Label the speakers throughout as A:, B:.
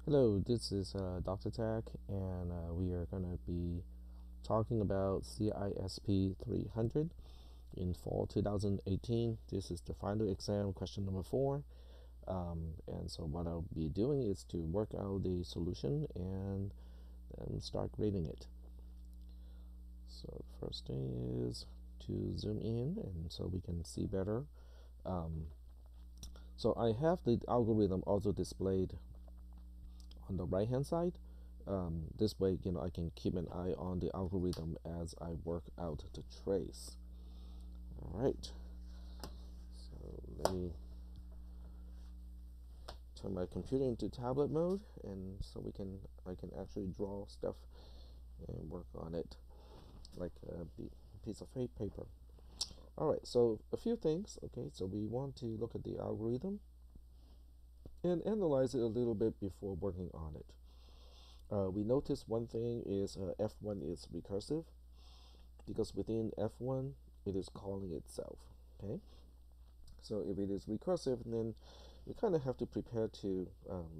A: Hello, this is Dr. Tech, and we are going to be talking about cisp300 in fall 2018. This is the final exam, question number 4. And so, what I'll be doing is to work out the solution and then start grading it. So, the first thing is to zoom in, and so we can see better. Um, so, I have the algorithm also displayed on the right hand side. This way, I can keep an eye on the algorithm as I work out the trace. All right. So let me turn my computer into tablet mode, and so I can actually draw stuff and work on it like a piece of paper. All right. So a few things. Okay. So we want to look at the algorithm and analyze it a little bit before working on it. We notice one thing is F1 is recursive because within F1 it is calling itself. Okay, so if it is recursive, then we kind of have to prepare to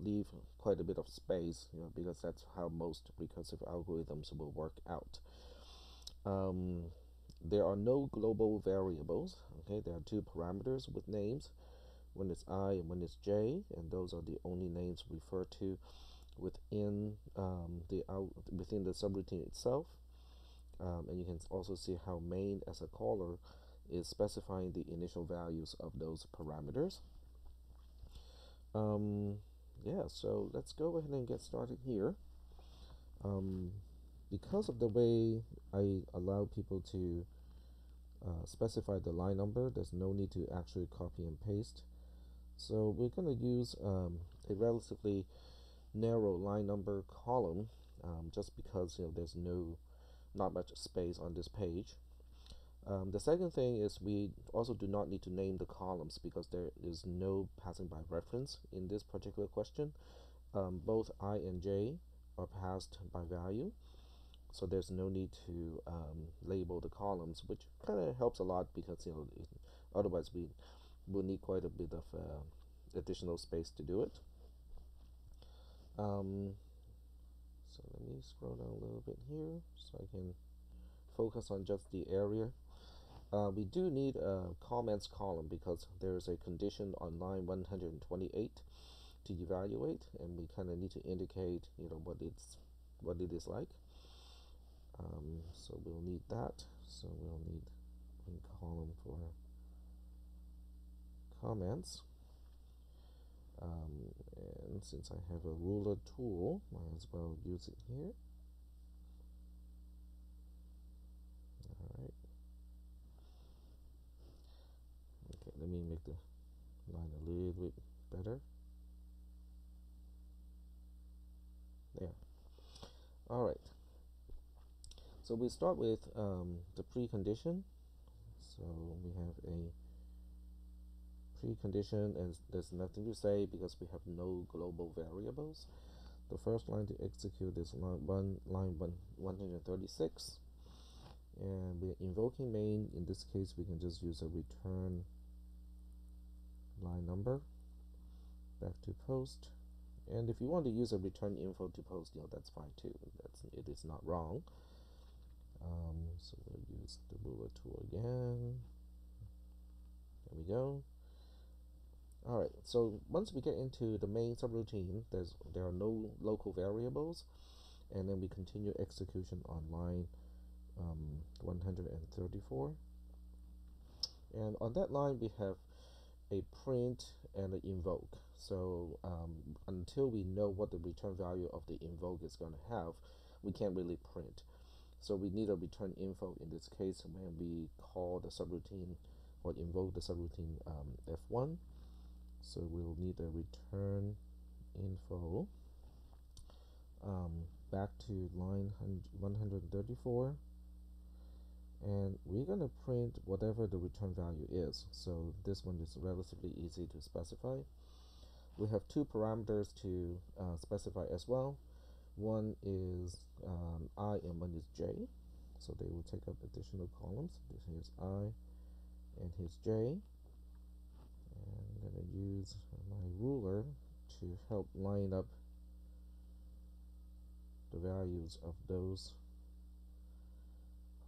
A: leave quite a bit of space, because that's how most recursive algorithms will work out. Um, there are no global variables. Okay, there are two parameters with names. One is I and one is j, and those are the only names referred to within within the subroutine itself. And you can also see how main as a caller is specifying the initial values of those parameters. Um, yeah, so let's go ahead and get started here. Um, because of the way I allow people to specify the line number, there's no need to actually copy and paste. So we're going to use a relatively narrow line number column, just because there's not much space on this page. The second thing is we also do not need to name the columns because there is no passing by reference in this particular question. Both I and j are passed by value, so there's no need to label the columns, which kind of helps a lot because otherwise we will need quite a bit of additional space to do it. Um, so let me scroll down a little bit here so I can focus on just the area. We do need a comments column because there is a condition on line 128 to evaluate, and we kind of need to indicate what it is like. So we'll need that. So we'll need a column for comments. And since I have a ruler tool, might as well use it here. All right. Okay, let me make the line a little bit better. There. All right. So we start with the precondition. So we have a precondition, and there's nothing to say because we have no global variables. The first line to execute is line 136, and we're invoking main. In this case, we can just use a return line number back to post. And if you want to use a return info to post, that's fine too. It is not wrong. So we'll use the ruler tool again. There we go. All right. So once we get into the main subroutine, there are no local variables, and then we continue execution on line 134. And on that line, we have a print and an invoke. So until we know what the return value of the invoke is going to have, we can't really print. So we need a return info in this case when we call the subroutine or invoke the subroutine F1. So we'll need a return info back to line 134, and we're going to print whatever the return value is. So this one is relatively easy to specify. We have two parameters to specify as well. One is I and one is j, so they will take up additional columns. Here's I and here's j, and I'm going to use my ruler to help line up the values of those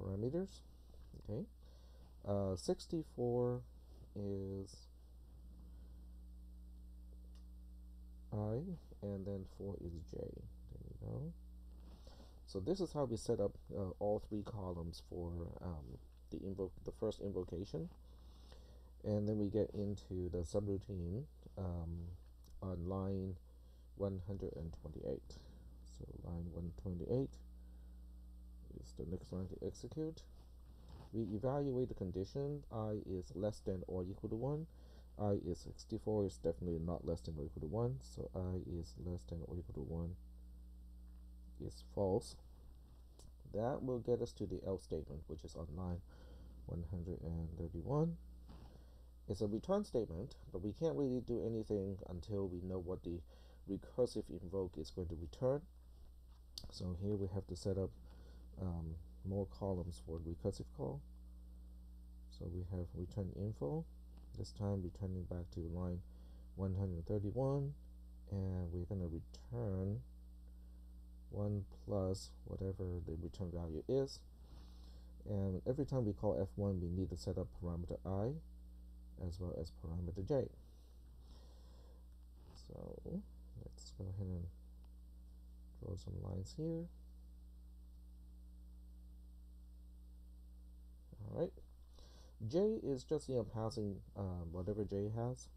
A: parameters. Okay, 64 is I, and then 4 is J. There we go. So this is how we set up all three columns for the first invocation, and then we get into the subroutine on line 128. So line 128 is the next line to execute. We evaluate the condition I is less than or equal to 1. I is 64 is definitely not less than or equal to 1, so I is less than or equal to 1 is false. That will get us to the else statement, which is on line 131. It's a return statement, but we can't really do anything until we know what the recursive invoke is going to return. So here we have to set up more columns for the recursive call. So we have return info, this time returning back to line 131, and we're going to return 1 plus whatever the return value is. And every time we call f1, we need to set up parameter I as well as parameter j. So let's go ahead and draw some lines here. All right, j is just passing whatever j has,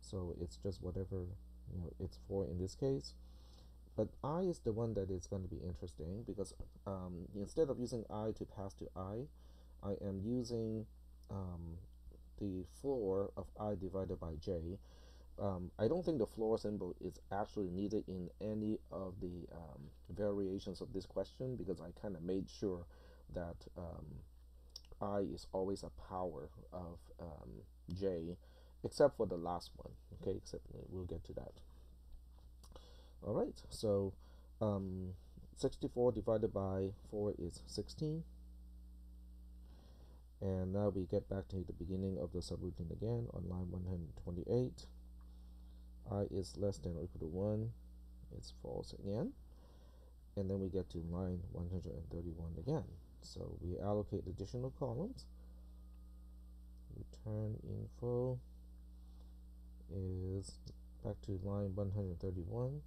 A: so it's just whatever it's for in this case. But I is the one that is going to be interesting, because instead of using I to pass to I am using the floor of I divided by j. I don't think the floor symbol is actually needed in any of the variations of this question, because I kind of made sure that I is always a power of j, except for the last one. Okay, except we'll get to that. All right, so 64 divided by 4 is 16. And now we get back to the beginning of the subroutine again on line 128. I is less than or equal to 1. It's false again. And then we get to line 131 again. So we allocate additional columns. Return info is back to line 131.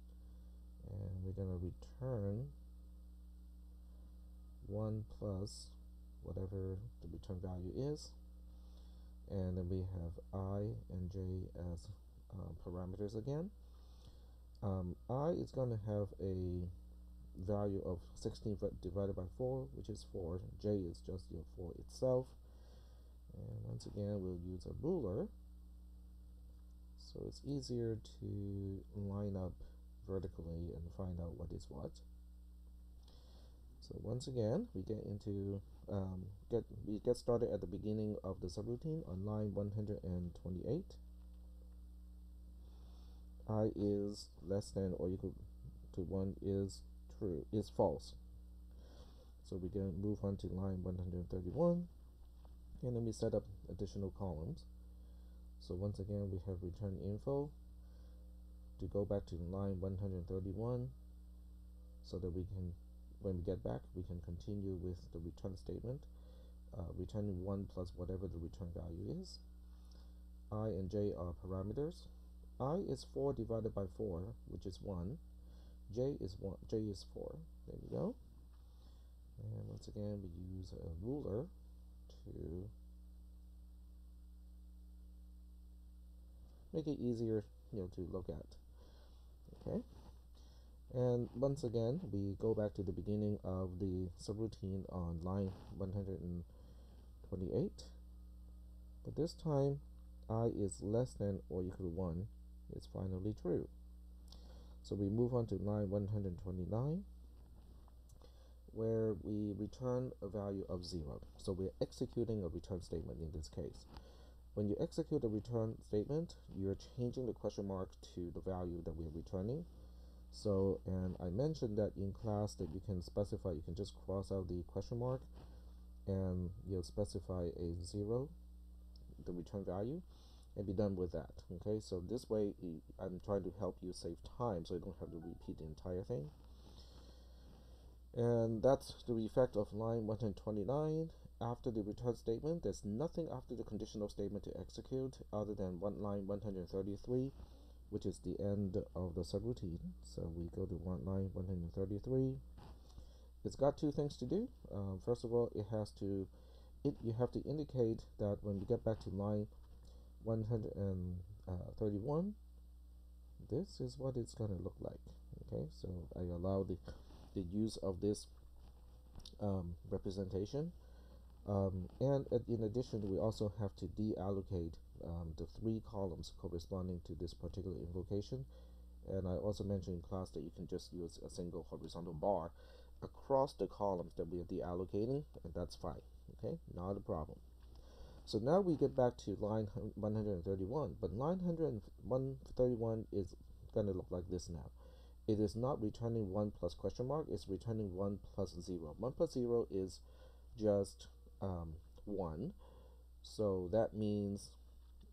A: And we're going to return 1 plus whatever the return value is, and then we have I and j as parameters again. I is going to have a value of 16 divided by 4, which is 4. J is just 4 itself. And once again, we'll use a ruler, so it's easier to line up vertically and find out what is what. So once again, we get into we get started at the beginning of the subroutine on line 128. I is less than or equal to 1 is false. So we can move on to line 131, and then we set up additional columns. So once again, we have return info to go back to line 131, so that we can, when we get back, we can continue with the return statement, returning 1 plus whatever the return value is. I and j are parameters. I is 4 divided by 4, which is 1. J is 4. There we go. And once again, we use a ruler to make it easier, to look at. Okay. And once again, we go back to the beginning of the subroutine on line 128. But this time, I is less than or equal to 1 is finally true. So we move on to line 129, where we return a value of 0. So we're executing a return statement in this case. When you execute a return statement, you're changing the question mark to the value that we're returning. So, and I mentioned that in class that you can specify, you can just cross out the question mark and you'll specify a 0, the return value, and be done with that. Okay, so this way I'm trying to help you save time so you don't have to repeat the entire thing. And that's the effect of line 129. After the return statement, there's nothing after the conditional statement to execute other than one line 133, which is the end of the subroutine. So we go to one line 133. It's got two things to do. First of all, you have to indicate that when we get back to line 131, this is what it's going to look like. Okay, so I allow the use of this representation. And in addition, we also have to deallocate the three columns corresponding to this particular invocation. And I also mentioned in class that you can just use a single horizontal bar across the columns that we are deallocating, and that's fine. Okay, not a problem. So now we get back to line 131, but line 131 is going to look like this now. It is not returning 1 plus question mark, it's returning 1 plus 0. 1 plus 0 is just 1. So that means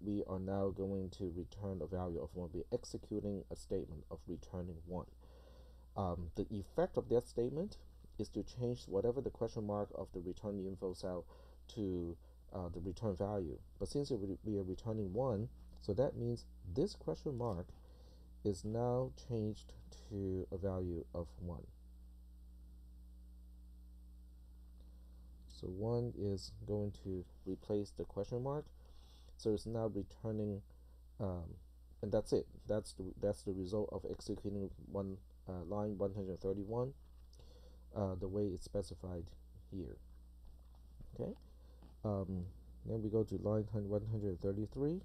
A: we are now going to return a value of 1. We're executing a statement of returning 1. The effect of that statement is to change whatever the question mark of the return info cell to the return value. But since we are returning 1, so that means this question mark is now changed to a value of 1. So 1 is going to replace the question mark. So it's now returning, and that's it. That's the result of executing line 131 the way it's specified here. Okay. Then we go to line 133.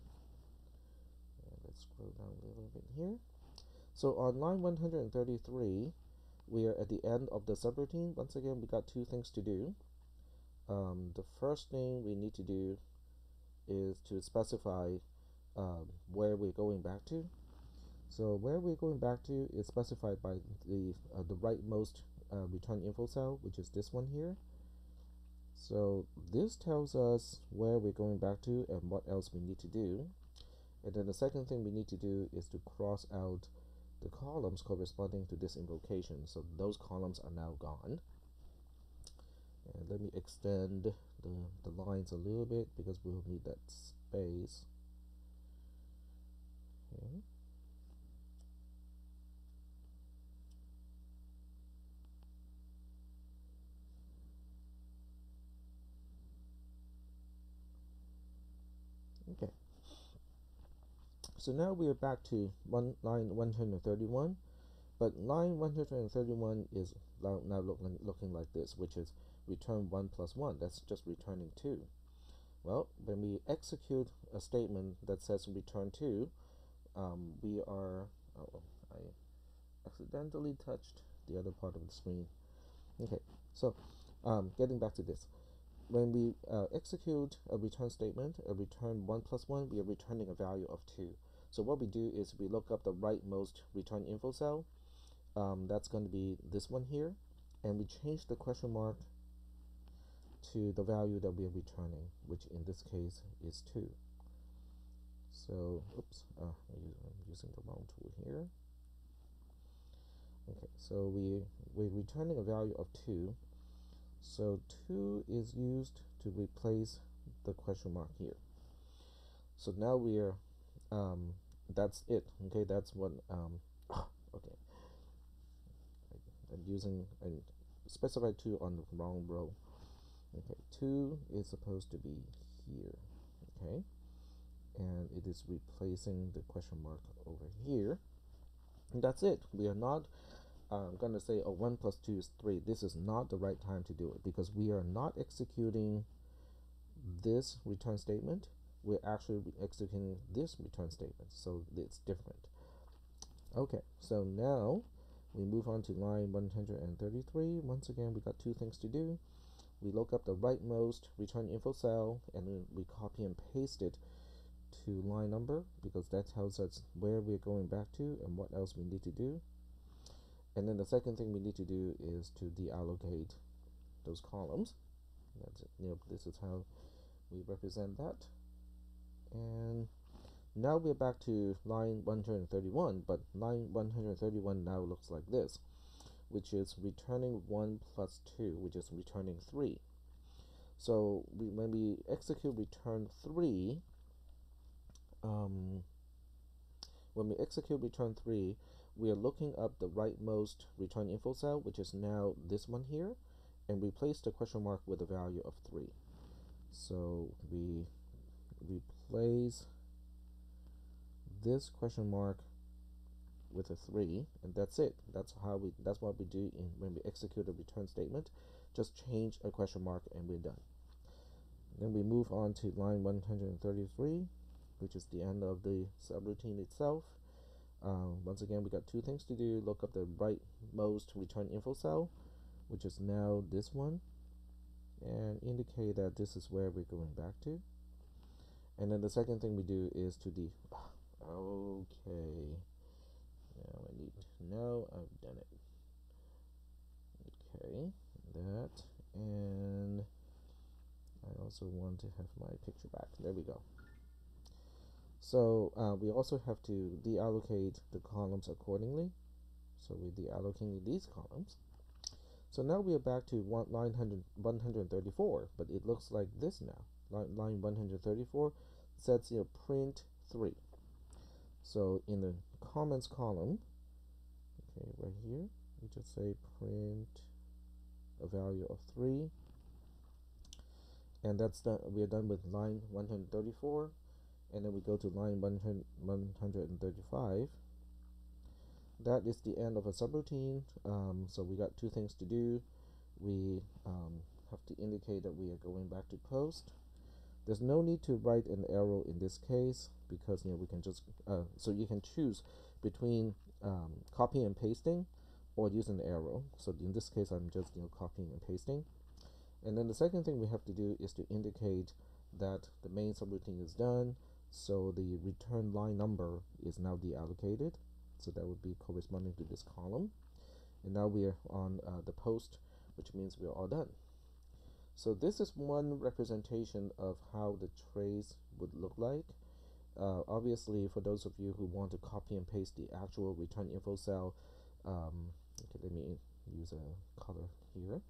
A: Let's scroll down a little bit here. So on line 133, we are at the end of the subroutine. Once again, we got two things to do. The first thing we need to do is to specify where we're going back to. So where we're going back to is specified by the rightmost return info cell, which is this one here. So this tells us where we're going back to and what else we need to do. And then the second thing we need to do is to cross out the columns corresponding to this invocation. So those columns are now gone. And let me extend the lines a little bit because we'll need that space. Okay. Okay. So now we are back to line 131, but line 131 is now looking like this, which is return 1 plus 1. That's just returning 2. Well, when we execute a statement that says return 2, we are, I accidentally touched the other part of the screen. Okay, so getting back to this. When we execute a return statement, a return 1 plus 1, we are returning a value of 2. So what we do is we look up the rightmost return info cell. That's going to be this one here. And we change the question mark to the value that we are returning, which in this case is 2. So, oops, I'm using the wrong tool here. Okay, so we're returning a value of 2. So 2 is used to replace the question mark here. So now we're, that's it. Okay, that's what, okay. I specified 2 on the wrong row. Okay, 2 is supposed to be here. Okay, and it is replacing the question mark over here. And that's it. We are not going to say, oh, 1 plus 2 is 3. This is not the right time to do it because we are not executing this return statement. We're actually executing this return statement, so it's different. Okay, so now we move on to line 133. Once again, we got two things to do. We look up the rightmost return info cell and then we copy and paste it to line number because that tells us where we're going back to and what else we need to do. And then the second thing we need to do is to deallocate those columns. That's it. This is how we represent that. And now we're back to line 131, but line 131 now looks like this. which is returning 1 plus 2, which is returning 3. So when we execute return 3, when we execute return 3, we are looking up the rightmost return info cell, which is now this one here, and replace the question mark with a value of 3. So we replace this question mark with a 3, and that's it. That's what we do when we execute a return statement. Just change a question mark and we're done. Then we move on to line 133, which is the end of the subroutine itself. Once again, we got two things to do. Look up the rightmost return info cell, which is now this one, and indicate that this is where we're going back to. And then the second thing we do is to okay, now I need to know I've done it. Okay, that, and I also want to have my picture back. There we go. So we also have to deallocate the columns accordingly. So we're deallocating these columns. So now we are back to line 134, but it looks like this now. Line 134 says print 3. So in the comments column, okay, right here, we just say print a value of 3. And that's done. We are done with line 134. And then we go to line 135. That is the end of a subroutine. So we got two things to do. We have to indicate that we are going back to post. There's no need to write an arrow in this case because we can just so you can choose between copy and pasting or using the arrow. So in this case, I'm just copying and pasting. And then the second thing we have to do is to indicate that the main subroutine is done. So the return line number is now deallocated. So that would be corresponding to this column. And now we are on the post, which means we are all done. So this is one representation of how the trace would look like. Obviously, for those of you who want to copy and paste the actual return info cell, okay, let me use a color here.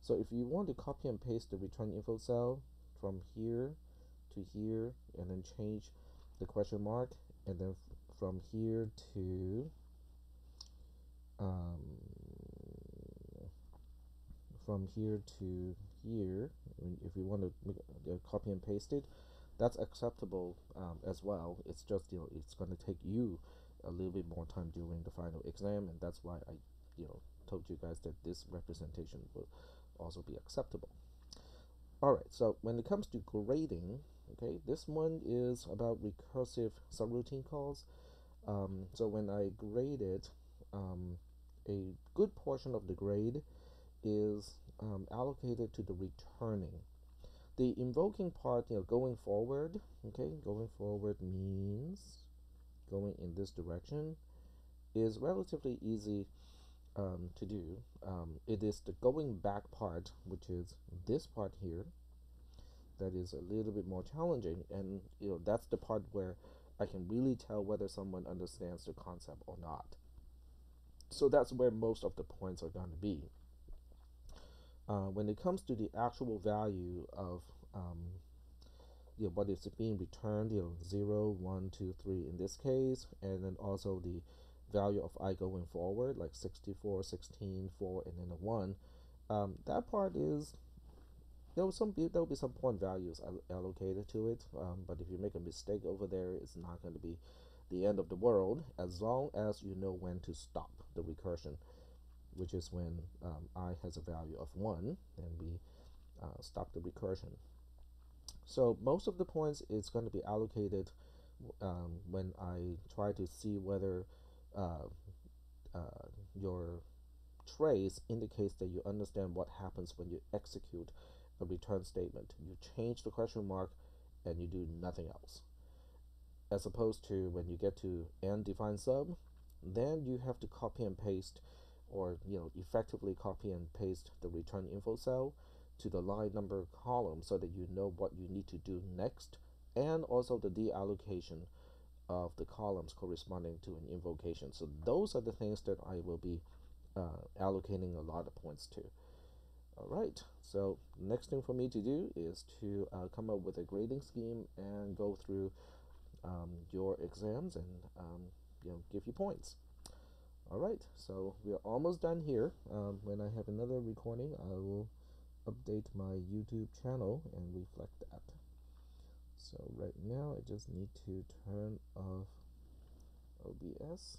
A: So if you want to copy and paste the return info cell from here to here, and then change the question mark, and then from here to here, if you want to copy and paste it, that's acceptable as well. It's just it's going to take you a little bit more time during the final exam, and that's why I told you guys that this representation will also be acceptable. Alright, so when it comes to grading, okay, this one is about recursive subroutine calls. So when I grade it, a good portion of the grade is allocated to the returning. The invoking part, going forward, okay, going forward means going in this direction, is relatively easy to do. It is the going back part, which is this part here, that is a little bit more challenging, and that's the part where I can really tell whether someone understands the concept or not. So that's where most of the points are going to be. When it comes to the actual value of what is being returned, 0, 1, 2, 3 in this case, and then also the value of I going forward, like 64, 16, 4, and then a 1. That part is there will be some point values allocated to it, but if you make a mistake over there, it's not going to be the end of the world, as long as you know when to stop the recursion, which is when I has a value of 1, and we stop the recursion. So most of the points is going to be allocated when I try to see whether your trace indicates that you understand what happens when you execute a return statement. You change the question mark and you do nothing else, as opposed to when you get to end define sub, then you have to copy and paste, or effectively copy and paste the return info cell to the line number column so that you know what you need to do next, and also the deallocation of the columns corresponding to an invocation. So those are the things that I will be allocating a lot of points to. Alright, so the next thing for me to do is to come up with a grading scheme and go through your exams and give you points. Alright, so we're almost done here. When I have another recording, I will update my YouTube channel and reflect that. So right now I just need to turn off OBS.